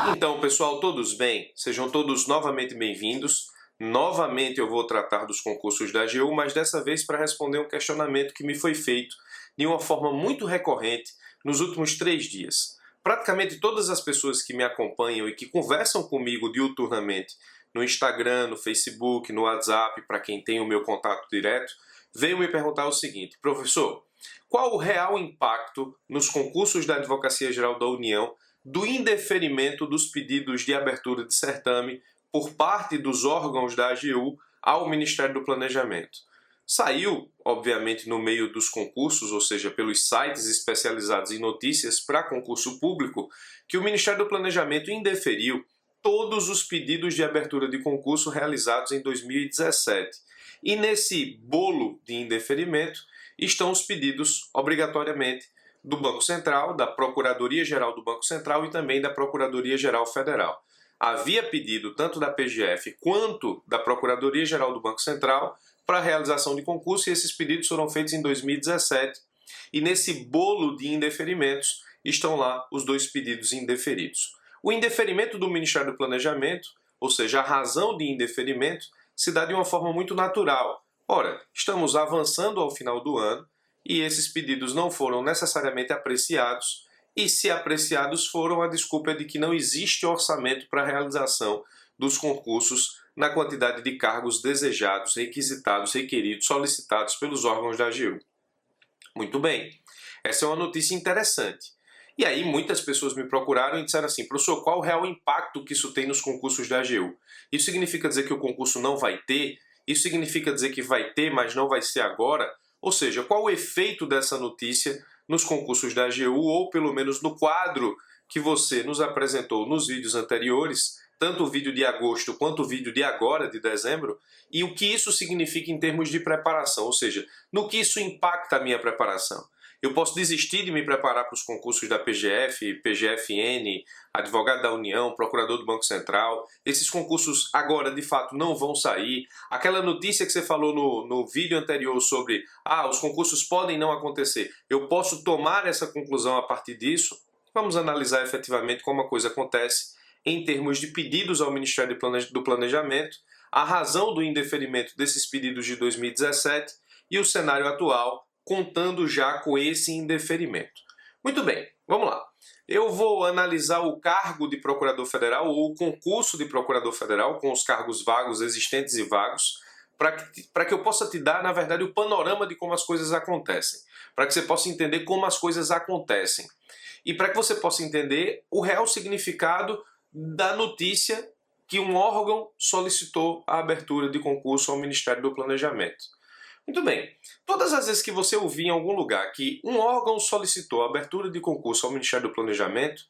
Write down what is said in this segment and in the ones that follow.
Então, pessoal, todos bem? Sejam todos novamente bem-vindos. Novamente eu vou tratar dos concursos da AGU, mas dessa vez para responder um questionamento que me foi feito de uma forma muito recorrente nos últimos 3 dias. Praticamente todas as pessoas que me acompanham e que conversam comigo diuturnamente no Instagram, no Facebook, no WhatsApp, para quem tem o meu contato direto, veio me perguntar o seguinte: professor, qual o real impacto nos concursos da Advocacia Geral da União do indeferimento dos pedidos de abertura de certame por parte dos órgãos da AGU ao Ministério do Planejamento? Saiu, obviamente, no meio dos concursos, ou seja, pelos sites especializados em notícias para concurso público, que o Ministério do Planejamento indeferiu todos os pedidos de abertura de concurso realizados em 2017. E nesse bolo de indeferimento estão os pedidos, obrigatoriamente, do Banco Central, da Procuradoria-Geral do Banco Central e também da Procuradoria-Geral Federal. Havia pedido tanto da PGF quanto da Procuradoria-Geral do Banco Central para a realização de concurso e esses pedidos foram feitos em 2017. E nesse bolo de indeferimentos estão lá os 2 pedidos indeferidos. O indeferimento do Ministério do Planejamento, ou seja, a razão de indeferimento, se dá de uma forma muito natural. Ora, estamos avançando ao final do ano e esses pedidos não foram necessariamente apreciados, e se apreciados foram, a desculpa é de que não existe orçamento para a realização dos concursos na quantidade de cargos desejados, requisitados, requeridos, solicitados pelos órgãos da AGU. Muito bem, essa é uma notícia interessante. E aí muitas pessoas me procuraram e disseram assim: professor, qual o real impacto que isso tem nos concursos da AGU? Isso significa dizer que o concurso não vai ter? Isso significa dizer que vai ter, mas não vai ser agora? Ou seja, qual o efeito dessa notícia nos concursos da AGU, ou pelo menos no quadro que você nos apresentou nos vídeos anteriores, tanto o vídeo de agosto quanto o vídeo de agora, de dezembro, e o que isso significa em termos de preparação, ou seja, no que isso impacta a minha preparação. Eu posso desistir de me preparar para os concursos da PGF, PGFN, Advogado da União, Procurador do Banco Central. Esses concursos agora, de fato, não vão sair. Aquela notícia que você falou no vídeo anterior sobre os concursos podem não acontecer. Eu posso tomar essa conclusão a partir disso? Vamos analisar efetivamente como a coisa acontece em termos de pedidos ao Ministério do Planejamento, a razão do indeferimento desses pedidos de 2017 e o cenário atual, contando já com esse indeferimento. Muito bem, vamos lá. Eu vou analisar o cargo de Procurador Federal ou o concurso de Procurador Federal com os cargos vagos, existentes e vagos, para que eu possa te dar, na verdade, o panorama de como as coisas acontecem, para que você possa entender como as coisas acontecem e para que você possa entender o real significado da notícia que um órgão solicitou a abertura de concurso ao Ministério do Planejamento. Muito bem, todas as vezes que você ouvir em algum lugar que um órgão solicitou a abertura de concurso ao Ministério do Planejamento,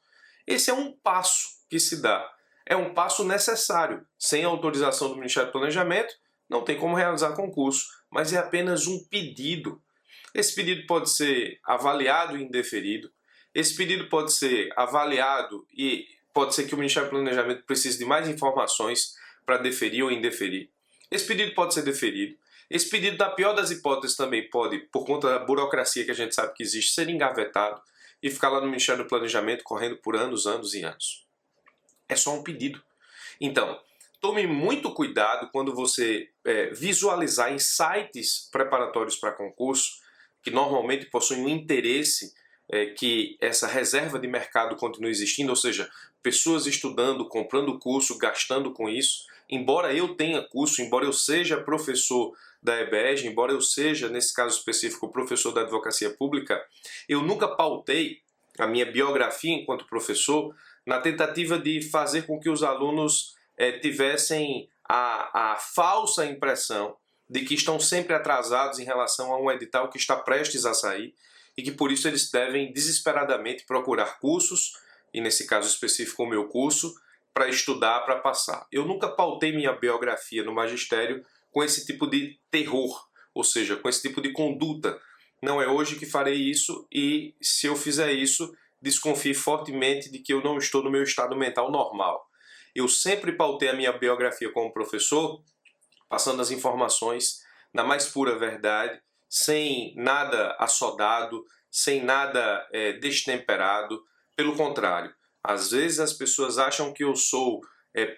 esse é um passo que se dá. É um passo necessário. Sem autorização do Ministério do Planejamento, não tem como realizar concurso, mas é apenas um pedido. Esse pedido pode ser avaliado e indeferido. Esse pedido pode ser avaliado e pode ser que o Ministério do Planejamento precise de mais informações para deferir ou indeferir. Esse pedido pode ser deferido. Esse pedido, na pior das hipóteses, também pode, por conta da burocracia que a gente sabe que existe, ser engavetado e ficar lá no Ministério do Planejamento correndo por anos, anos e anos. É só um pedido. Então, tome muito cuidado quando você visualizar em sites preparatórios para concurso, que normalmente possuem um interesse que essa reserva de mercado continue existindo, ou seja, pessoas estudando, comprando curso, gastando com isso. Embora eu tenha curso, embora eu seja professor da EBEG, embora eu seja, nesse caso específico, professor da Advocacia Pública, eu nunca pautei a minha biografia enquanto professor na tentativa de fazer com que os alunos tivessem a falsa impressão de que estão sempre atrasados em relação a um edital que está prestes a sair e que por isso eles devem desesperadamente procurar cursos, e nesse caso específico o meu curso, para estudar, para passar. Eu nunca pautei minha biografia no magistério com esse tipo de terror, ou seja, com esse tipo de conduta. Não é hoje que farei isso e, se eu fizer isso, desconfie fortemente de que eu não estou no meu estado mental normal. Eu sempre pautei a minha biografia como professor, passando as informações na mais pura verdade, sem nada assodado, sem nada destemperado. Pelo contrário, Às vezes as pessoas acham que eu sou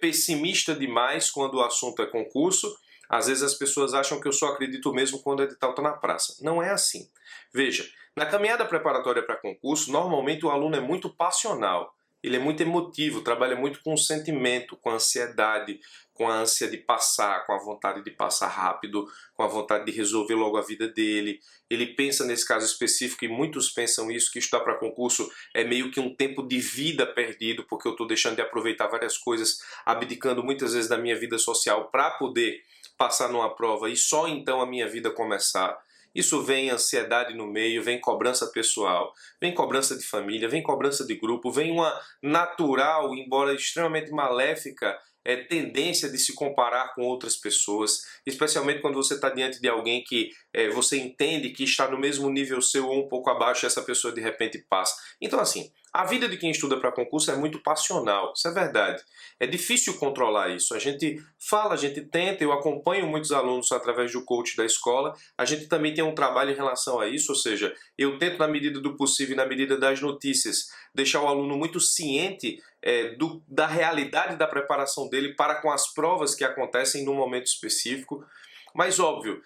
pessimista demais quando o assunto é concurso, às vezes as pessoas acham que eu só acredito mesmo quando o edital está na praça. Não é assim. Veja, na caminhada preparatória para concurso, normalmente o aluno é muito passional, ele é muito emotivo, trabalha muito com o sentimento, com a ansiedade, com a ânsia de passar, com a vontade de passar rápido, com a vontade de resolver logo a vida dele. Ele pensa nesse caso específico, e muitos pensam isso, que estudar para concurso é meio que um tempo de vida perdido, porque eu estou deixando de aproveitar várias coisas, abdicando muitas vezes da minha vida social para poder passar numa prova e só então a minha vida começar. Isso vem ansiedade no meio, vem cobrança pessoal, vem cobrança de família, vem cobrança de grupo, vem uma natural, embora extremamente maléfica, tendência de se comparar com outras pessoas, especialmente quando você está diante de alguém que você entende que está no mesmo nível seu ou um pouco abaixo, e essa pessoa de repente passa. Então assim, a vida de quem estuda para concurso é muito passional, isso é verdade. É difícil controlar isso. A gente fala, a gente tenta, eu acompanho muitos alunos através do coach da escola, a gente também tem um trabalho em relação a isso, ou seja, eu tento na medida do possível e na medida das notícias deixar o aluno muito ciente da realidade da preparação dele para com as provas que acontecem num momento específico. Mas óbvio,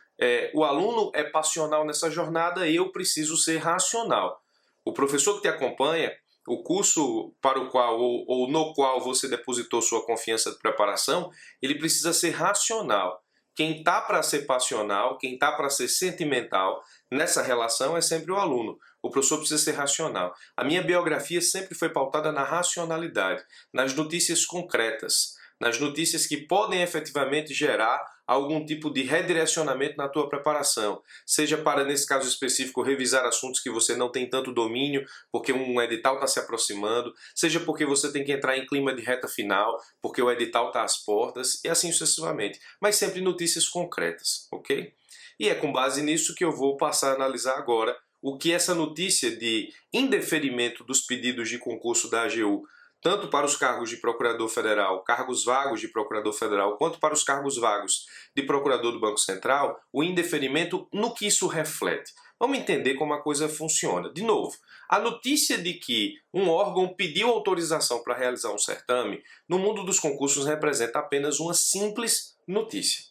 o aluno é passional nessa jornada e eu preciso ser racional. O professor que te acompanha, o curso para o qual ou no qual você depositou sua confiança de preparação, ele precisa ser racional. Quem está para ser passional, quem está para ser sentimental nessa relação é sempre o aluno. O professor precisa ser racional. A minha biografia sempre foi pautada na racionalidade, nas notícias concretas, nas notícias que podem efetivamente gerar algum tipo de redirecionamento na tua preparação. Seja para, nesse caso específico, revisar assuntos que você não tem tanto domínio, porque um edital está se aproximando, seja porque você tem que entrar em clima de reta final, porque o edital está às portas, e assim sucessivamente. Mas sempre notícias concretas, ok? E é com base nisso que eu vou passar a analisar agora o que essa notícia de indeferimento dos pedidos de concurso da AGU, tanto para os cargos de procurador federal, cargos vagos de procurador federal, quanto para os cargos vagos de procurador do Banco Central, o indeferimento, no que isso reflete. Vamos entender como a coisa funciona. De novo, a notícia de que um órgão pediu autorização para realizar um certame, no mundo dos concursos representa apenas uma simples notícia.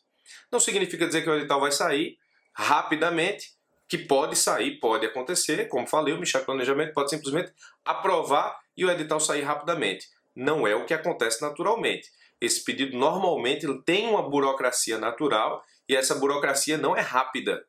Não significa dizer que o edital vai sair rapidamente, que pode sair, pode acontecer, como falei, o Ministério do Planejamento pode simplesmente aprovar e o edital sair rapidamente. Não é o que acontece naturalmente. Esse pedido normalmente tem uma burocracia natural e essa burocracia não é rápida,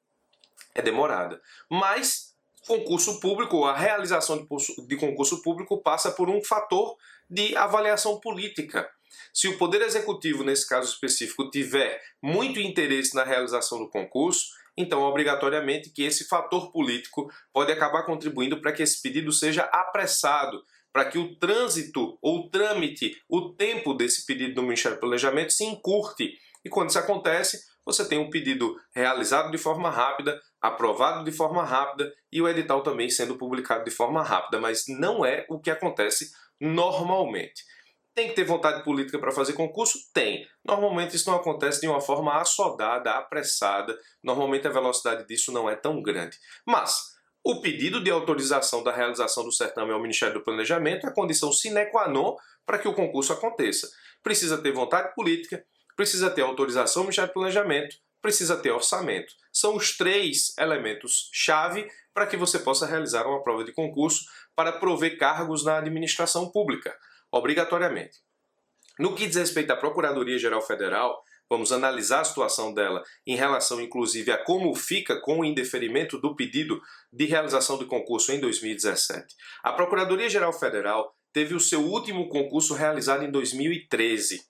é demorada. Mas concurso público, a realização de concurso público passa por um fator de avaliação política. Se o Poder Executivo, nesse caso específico, tiver muito interesse na realização do concurso, então obrigatoriamente que esse fator político pode acabar contribuindo para que esse pedido seja apressado, para que o trânsito ou o trâmite, o tempo desse pedido do Ministério do Planejamento se encurte. E quando isso acontece, você tem um pedido realizado de forma rápida, aprovado de forma rápida e o edital também sendo publicado de forma rápida, mas não é o que acontece normalmente. Tem que ter vontade política para fazer concurso? Tem. Normalmente isso não acontece de uma forma assodada, apressada. Normalmente a velocidade disso não é tão grande. Mas o pedido de autorização da realização do certame ao Ministério do Planejamento é a condição sine qua non para que o concurso aconteça. Precisa ter vontade política, precisa ter autorização do Ministério do Planejamento, precisa ter orçamento. São os 3 elementos-chave para que você possa realizar uma prova de concurso para prover cargos na administração pública, obrigatoriamente. No que diz respeito à Procuradoria-Geral Federal, vamos analisar a situação dela em relação, inclusive, a como fica com o indeferimento do pedido de realização do concurso em 2017. A Procuradoria-Geral Federal teve o seu último concurso realizado em 2013.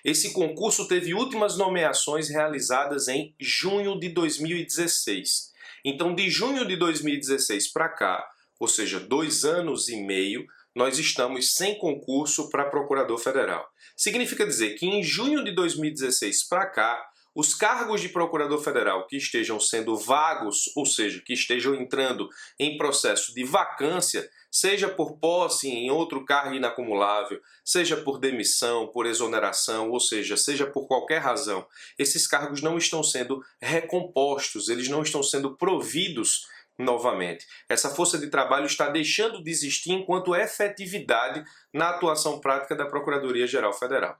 Esse concurso teve últimas nomeações realizadas em junho de 2016. Então, de junho de 2016 para cá, ou seja, 2 anos e meio, nós estamos sem concurso para procurador federal. Significa dizer que em junho de 2016 para cá, os cargos de procurador federal que estejam sendo vagos, ou seja, que estejam entrando em processo de vacância, seja por posse em outro cargo inacumulável, seja por demissão, por exoneração, ou seja por qualquer razão, esses cargos não estão sendo recompostos, eles não estão sendo providos novamente. Essa força de trabalho está deixando de existir enquanto efetividade na atuação prática da Procuradoria-Geral Federal.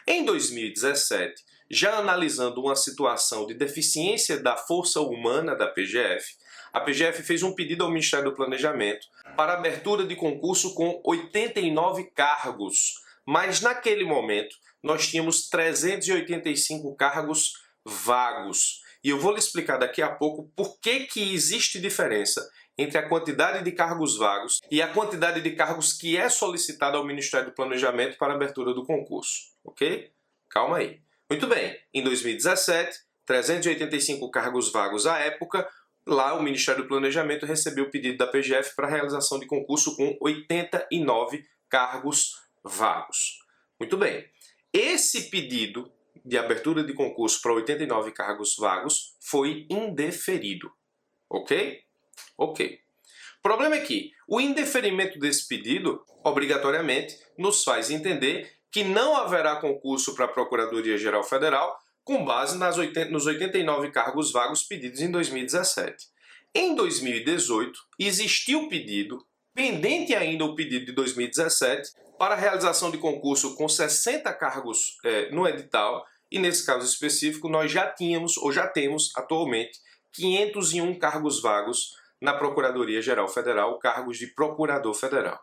Em 2017, já analisando uma situação de deficiência da força humana da PGF, a PGF fez um pedido ao Ministério do Planejamento para abertura de concurso com 89 cargos, mas naquele momento nós tínhamos 385 cargos vagos. E eu vou lhe explicar daqui a pouco por que existe diferença entre a quantidade de cargos vagos e a quantidade de cargos que é solicitada ao Ministério do Planejamento para a abertura do concurso, ok? Calma aí. Muito bem, em 2017, 385 cargos vagos à época, lá o Ministério do Planejamento recebeu o pedido da PGF para a realização de concurso com 89 cargos vagos. Muito bem, esse pedido de abertura de concurso para 89 cargos vagos foi indeferido, ok? Ok. O problema é que o indeferimento desse pedido, obrigatoriamente, nos faz entender que não haverá concurso para a Procuradoria-Geral Federal com base nos 89 cargos vagos pedidos em 2017. Em 2018, existiu pedido, pendente ainda o pedido de 2017, para a realização de concurso com 60 cargos no edital, e nesse caso específico nós já tínhamos, ou já temos atualmente, 501 cargos vagos na Procuradoria-Geral Federal, cargos de Procurador Federal.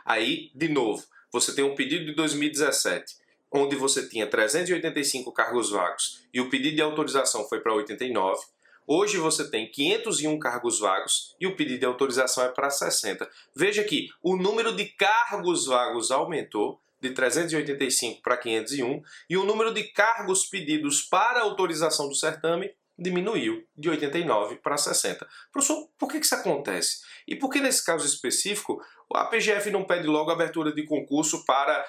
Aí, de novo, você tem um pedido de 2017, onde você tinha 385 cargos vagos e o pedido de autorização foi para 89. Hoje você tem 501 cargos vagos e o pedido de autorização é para 60. Veja que o número de cargos vagos aumentou de 385 para 501 e o número de cargos pedidos para autorização do certame diminuiu de 89 para 60. Professor, por que isso acontece? E por que nesse caso específico a PGF não pede logo a abertura de concurso para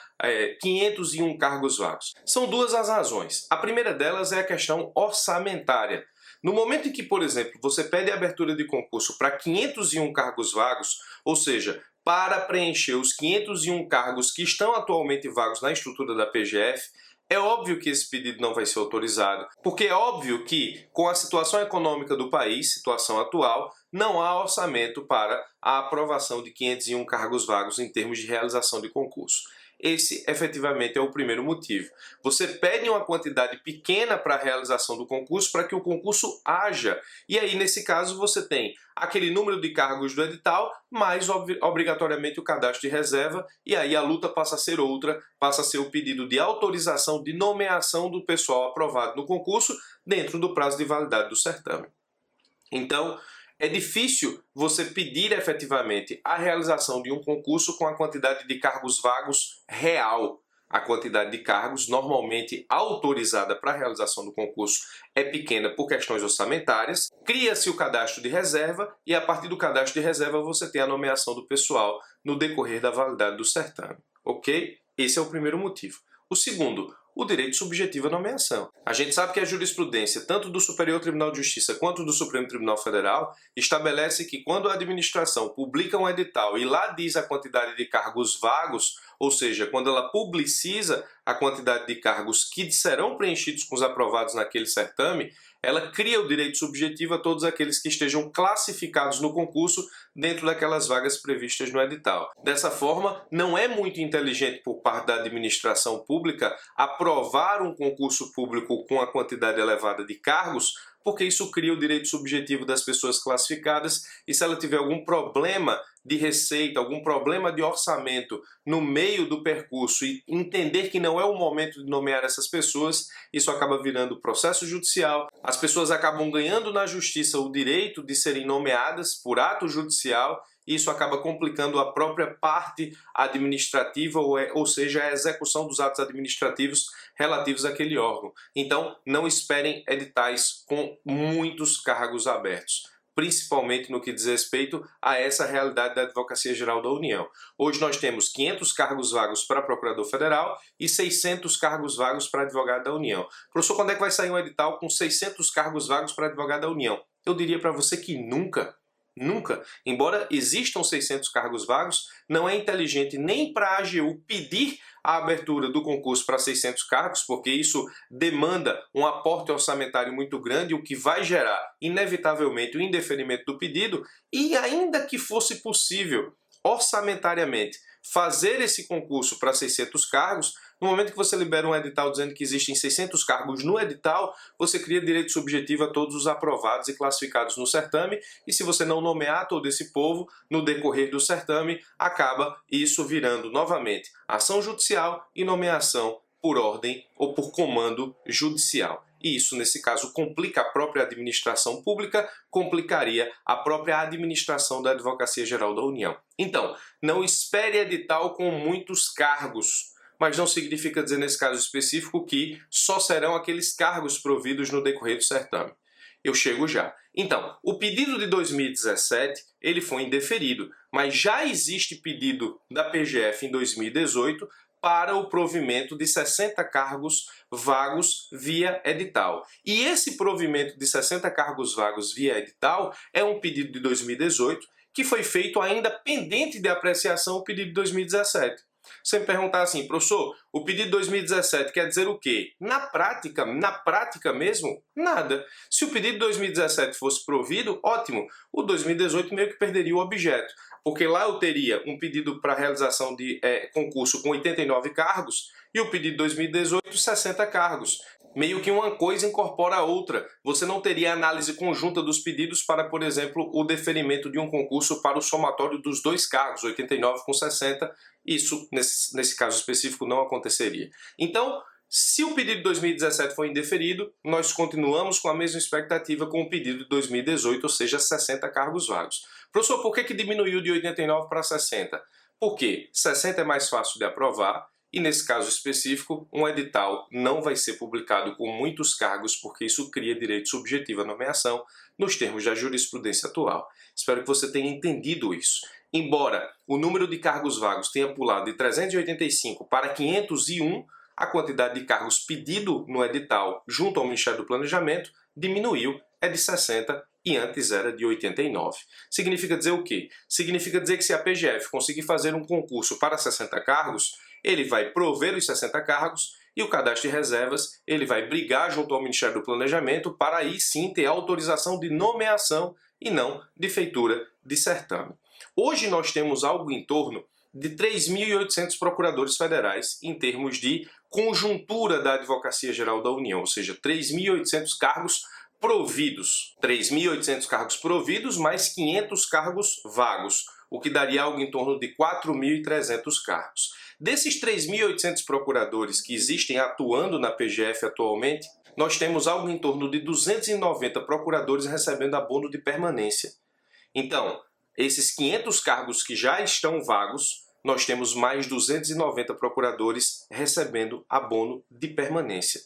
501 cargos vagos? São duas as razões. A primeira delas é a questão orçamentária. No momento em que, por exemplo, você pede a abertura de concurso para 501 cargos vagos, ou seja, para preencher os 501 cargos que estão atualmente vagos na estrutura da PGF, é óbvio que esse pedido não vai ser autorizado, porque é óbvio que, com a situação econômica do país, situação atual, não há orçamento para a aprovação de 501 cargos vagos em termos de realização de concurso. Esse, efetivamente, é o primeiro motivo. Você pede uma quantidade pequena para a realização do concurso para que o concurso haja. E aí, nesse caso, você tem aquele número de cargos do edital, mais obrigatoriamente o cadastro de reserva, e aí a luta passa a ser outra, passa a ser o pedido de autorização de nomeação do pessoal aprovado no concurso dentro do prazo de validade do certame. Então, é difícil você pedir efetivamente a realização de um concurso com a quantidade de cargos vagos real. A quantidade de cargos normalmente autorizada para a realização do concurso é pequena por questões orçamentárias. Cria-se o cadastro de reserva e a partir do cadastro de reserva você tem a nomeação do pessoal no decorrer da validade do certame. Ok? Esse é o primeiro motivo. O segundo, o direito subjetivo à nomeação. A gente sabe que a jurisprudência, tanto do Superior Tribunal de Justiça quanto do Supremo Tribunal Federal, estabelece que quando a administração publica um edital e lá diz a quantidade de cargos vagos, ou seja, quando ela publiciza a quantidade de cargos que serão preenchidos com os aprovados naquele certame, ela cria o direito subjetivo a todos aqueles que estejam classificados no concurso dentro daquelas vagas previstas no edital. Dessa forma, não é muito inteligente por parte da administração pública aprovar um concurso público com a quantidade elevada de cargos, porque isso cria o direito subjetivo das pessoas classificadas e se ela tiver algum problema de receita, algum problema de orçamento no meio do percurso e entender que não é o momento de nomear essas pessoas, isso acaba virando processo judicial. As pessoas acabam ganhando na justiça o direito de serem nomeadas por ato judicial e isso acaba complicando a própria parte administrativa, ou seja, a execução dos atos administrativos relativos àquele órgão. Então, não esperem editais com muitos cargos abertos, principalmente no que diz respeito a essa realidade da Advocacia Geral da União. Hoje nós temos 500 cargos vagos para Procurador Federal e 600 cargos vagos para Advogado da União. Professor, quando é que vai sair um edital com 600 cargos vagos para Advogado da União? Eu diria para você que nunca. Nunca. Embora existam 600 cargos vagos, não é inteligente nem para a AGU pedir a abertura do concurso para 600 cargos, porque isso demanda um aporte orçamentário muito grande, o que vai gerar, inevitavelmente, o indeferimento do pedido, e ainda que fosse possível, orçamentariamente, fazer esse concurso para 600 cargos, no momento que você libera um edital dizendo que existem 600 cargos no edital, você cria direito subjetivo a todos os aprovados e classificados no certame, e se você não nomear todo esse povo, no decorrer do certame, acaba isso virando novamente ação judicial e nomeação por ordem ou por comando judicial. E isso, nesse caso, complica a própria administração pública, complicaria a própria administração da Advocacia Geral da União. Então, não espere edital com muitos cargos, mas não significa dizer, nesse caso específico, que só serão aqueles cargos providos no decorrer do certame. Eu chego já. Então, o pedido de 2017, ele foi indeferido, mas já existe pedido da PGF em 2018 para o provimento de 60 cargos vagos via edital. E esse provimento de 60 cargos vagos via edital é um pedido de 2018 que foi feito ainda pendente de apreciação o pedido de 2017. Você me perguntar assim, professor, o pedido de 2017 quer dizer o quê? Na prática mesmo, nada. Se o pedido de 2017 fosse provido, ótimo. O 2018 meio que perderia o objeto, porque lá eu teria um pedido para realização de concurso com 89 cargos e o pedido de 2018, 60 cargos. Meio que uma coisa incorpora a outra. Você não teria análise conjunta dos pedidos para, por exemplo, o deferimento de um concurso para o somatório dos dois cargos, 89 com 60. Isso, nesse caso específico, não aconteceria. Então, se o pedido de 2017 foi indeferido, nós continuamos com a mesma expectativa com o pedido de 2018, ou seja, 60 cargos vagos. Professor, por que diminuiu de 89 para 60? Porque 60 é mais fácil de aprovar, e nesse caso específico, um edital não vai ser publicado com muitos cargos, porque isso cria direito subjetivo à nomeação, nos termos da jurisprudência atual. Espero que você tenha entendido isso. Embora o número de cargos vagos tenha pulado de 385 para 501, a quantidade de cargos pedido no edital junto ao Ministério do Planejamento diminuiu, é de 60 e antes era de 89. Significa dizer o quê? Significa dizer que se a PGF conseguir fazer um concurso para 60 cargos, ele vai prover os 60 cargos e o cadastro de reservas ele vai brigar junto ao Ministério do Planejamento para aí sim ter autorização de nomeação e não de feitura de certame. Hoje nós temos algo em torno de 3.800 procuradores federais em termos de conjuntura da Advocacia Geral da União, ou seja, 3.800 cargos providos. 3.800 cargos providos mais 500 cargos vagos, o que daria algo em torno de 4.300 cargos. Desses 3.800 procuradores que existem atuando na PGF atualmente, nós temos algo em torno de 290 procuradores recebendo abono de permanência. Então, esses 500 cargos que já estão vagos, nós temos mais 290 procuradores recebendo abono de permanência.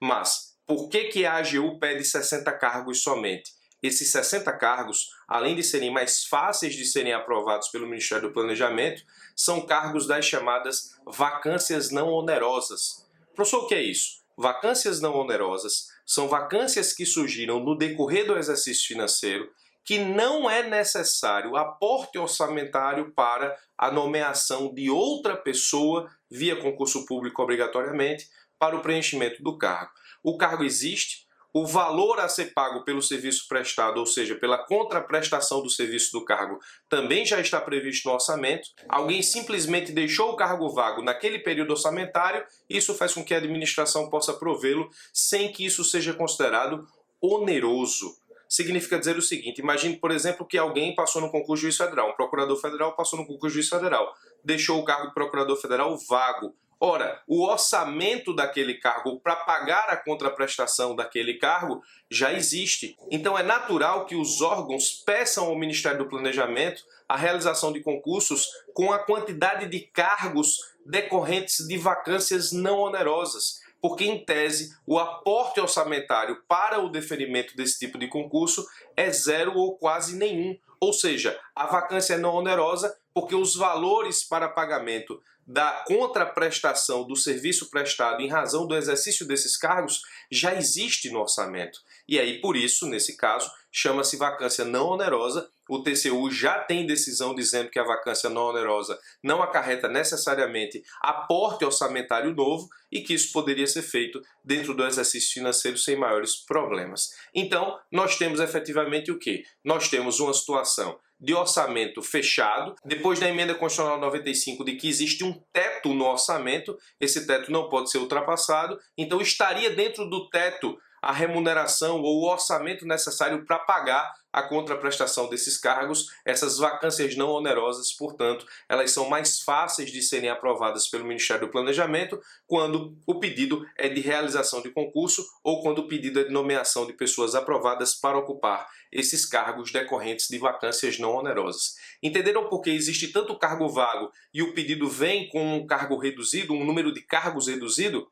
Mas, por que a AGU pede 60 cargos somente? Esses 60 cargos, além de serem mais fáceis de serem aprovados pelo Ministério do Planejamento, são cargos das chamadas vacâncias não onerosas. Professor, o que é isso? Vacâncias não onerosas são vacâncias que surgiram no decorrer do exercício financeiro que não é necessário aporte orçamentário para a nomeação de outra pessoa via concurso público obrigatoriamente para o preenchimento do cargo. O cargo existe, o valor a ser pago pelo serviço prestado, ou seja, pela contraprestação do serviço do cargo, também já está previsto no orçamento. Alguém simplesmente deixou o cargo vago naquele período orçamentário, e isso faz com que a administração possa provê-lo sem que isso seja considerado oneroso. Significa dizer o seguinte, imagine, por exemplo, que alguém passou no concurso de juiz federal, um procurador federal passou no concurso de juiz federal, deixou o cargo de procurador federal vago. Ora, o orçamento daquele cargo para pagar a contraprestação daquele cargo já existe. Então é natural que os órgãos peçam ao Ministério do Planejamento a realização de concursos com a quantidade de cargos decorrentes de vacâncias não onerosas, porque, em tese, o aporte orçamentário para o deferimento desse tipo de concurso é zero ou quase nenhum. Ou seja, a vacância é não onerosa porque os valores para pagamento da contraprestação do serviço prestado em razão do exercício desses cargos já existe no orçamento. E aí, por isso, nesse caso, chama-se vacância não onerosa o TCU já tem decisão dizendo que a vacância não onerosa não acarreta necessariamente aporte orçamentário novo e que isso poderia ser feito dentro do exercício financeiro sem maiores problemas. Então, nós temos efetivamente o quê? Nós temos uma situação de orçamento fechado, depois da emenda constitucional 95 de que existe um teto no orçamento, esse teto não pode ser ultrapassado, então estaria dentro do teto a remuneração ou o orçamento necessário para pagar a contraprestação desses cargos. Essas vacâncias não onerosas, portanto, elas são mais fáceis de serem aprovadas pelo Ministério do Planejamento quando o pedido é de realização de concurso ou quando o pedido é de nomeação de pessoas aprovadas para ocupar esses cargos decorrentes de vacâncias não onerosas. Entenderam por que existe tanto cargo vago e o pedido vem com um cargo reduzido, um número de cargos reduzido?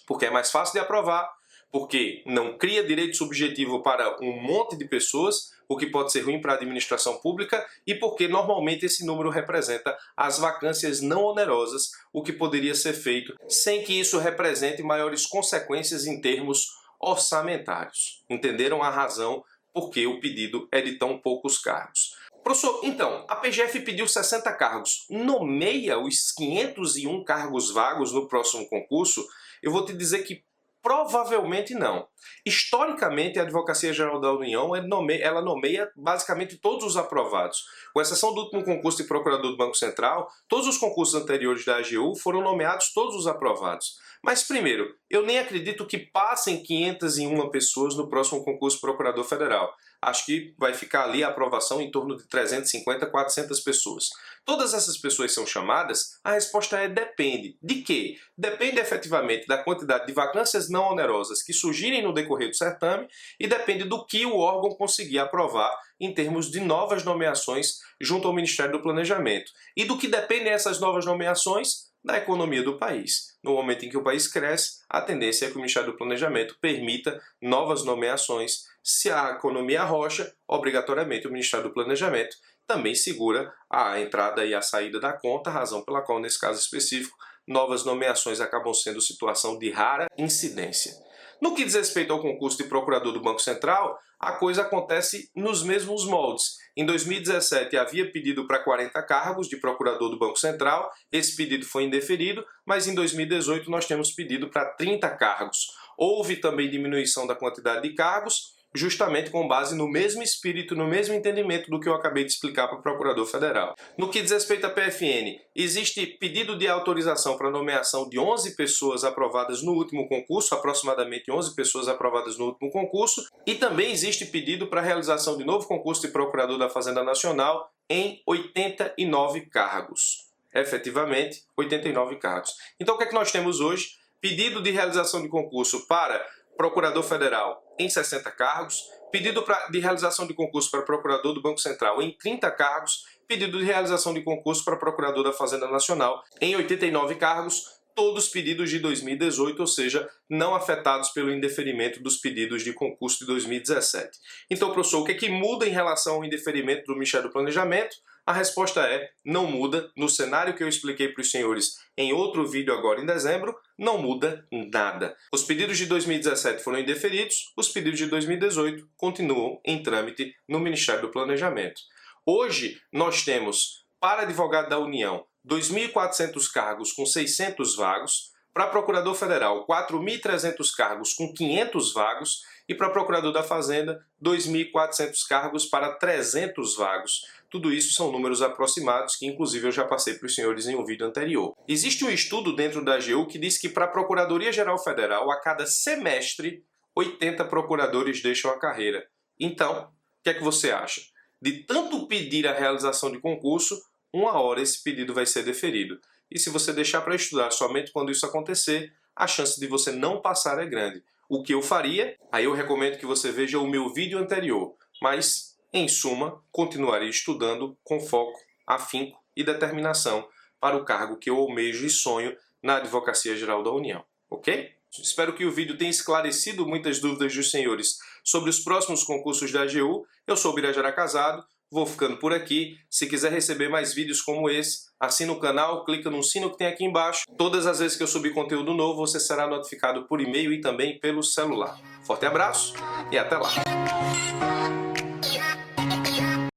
Porque é mais fácil de aprovar, porque não cria direito subjetivo para um monte de pessoas, o que pode ser ruim para a administração pública, e porque normalmente esse número representa as vacâncias não onerosas, o que poderia ser feito sem que isso represente maiores consequências em termos orçamentários. Entenderam a razão por que o pedido é de tão poucos cargos? Professor, então, a PGF pediu 60 cargos, nomeia os 501 cargos vagos no próximo concurso? Eu vou te dizer que provavelmente não. Historicamente, a Advocacia Geral da União ela nomeia basicamente todos os aprovados. Com exceção do último concurso de procurador do Banco Central, todos os concursos anteriores da AGU foram nomeados todos os aprovados. Mas, primeiro, eu nem acredito que passem 501 pessoas no próximo concurso de procurador federal. Acho que vai ficar ali a aprovação em torno de 350, 400 pessoas. Todas essas pessoas são chamadas? A resposta é depende. De quê? Depende efetivamente da quantidade de vacâncias não onerosas que surgirem no decorrer do certame e depende do que o órgão conseguir aprovar em termos de novas nomeações junto ao Ministério do Planejamento. E do que dependem essas novas nomeações? Da economia do país. No momento em que o país cresce, a tendência é que o Ministério do Planejamento permita novas nomeações. Se a economia arrocha, obrigatoriamente o Ministério do Planejamento também segura a entrada e a saída da conta, razão pela qual, nesse caso específico, novas nomeações acabam sendo situação de rara incidência. No que diz respeito ao concurso de procurador do Banco Central, a coisa acontece nos mesmos moldes. Em 2017 havia pedido para 40 cargos de procurador do Banco Central, esse pedido foi indeferido, mas em 2018 nós temos pedido para 30 cargos. Houve também diminuição da quantidade de cargos, justamente com base no mesmo espírito, no mesmo entendimento do que eu acabei de explicar para o Procurador Federal. No que diz respeito à PFN, existe pedido de autorização para nomeação de 11 pessoas aprovadas no último concurso, aproximadamente 11 pessoas aprovadas no último concurso, e também existe pedido para realização de novo concurso de Procurador da Fazenda Nacional em 89 cargos. Efetivamente, 89 cargos. Então o que é que nós temos hoje? Pedido de realização de concurso para Procurador Federal em 60 cargos, pedido de realização de concurso para Procurador do Banco Central em 30 cargos, pedido de realização de concurso para Procurador da Fazenda Nacional em 89 cargos, todos pedidos de 2018, ou seja, não afetados pelo indeferimento dos pedidos de concurso de 2017. Então, professor, o que é que muda em relação ao indeferimento do Ministério do Planejamento? A resposta é, não muda. No cenário que eu expliquei para os senhores em outro vídeo agora em dezembro, não muda nada. Os pedidos de 2017 foram indeferidos, os pedidos de 2018 continuam em trâmite no Ministério do Planejamento. Hoje, nós temos, para advogado da União, 2.400 cargos com 600 vagos, para Procurador Federal, 4.300 cargos com 500 vagos, e para Procurador da Fazenda, 2.400 cargos para 300 vagos. Tudo isso são números aproximados que, inclusive, eu já passei para os senhores em um vídeo anterior. Existe um estudo dentro da AGU que diz que para a Procuradoria-Geral Federal, a cada semestre, 80 procuradores deixam a carreira. Então, o que é que você acha? De tanto pedir a realização de concurso, uma hora esse pedido vai ser deferido. E se você deixar para estudar somente quando isso acontecer, a chance de você não passar é grande. O que eu faria? Aí eu recomendo que você veja o meu vídeo anterior. Mas, em suma, continuarei estudando com foco, afinco e determinação para o cargo que eu almejo e sonho na Advocacia Geral da União. Ok? Espero que o vídeo tenha esclarecido muitas dúvidas dos senhores sobre os próximos concursos da AGU. Eu sou o Birajara Casado. Vou ficando por aqui. Se quiser receber mais vídeos como esse, assina o canal, clica no sino que tem aqui embaixo. Todas as vezes que eu subir conteúdo novo, você será notificado por e-mail e também pelo celular. Forte abraço e até lá!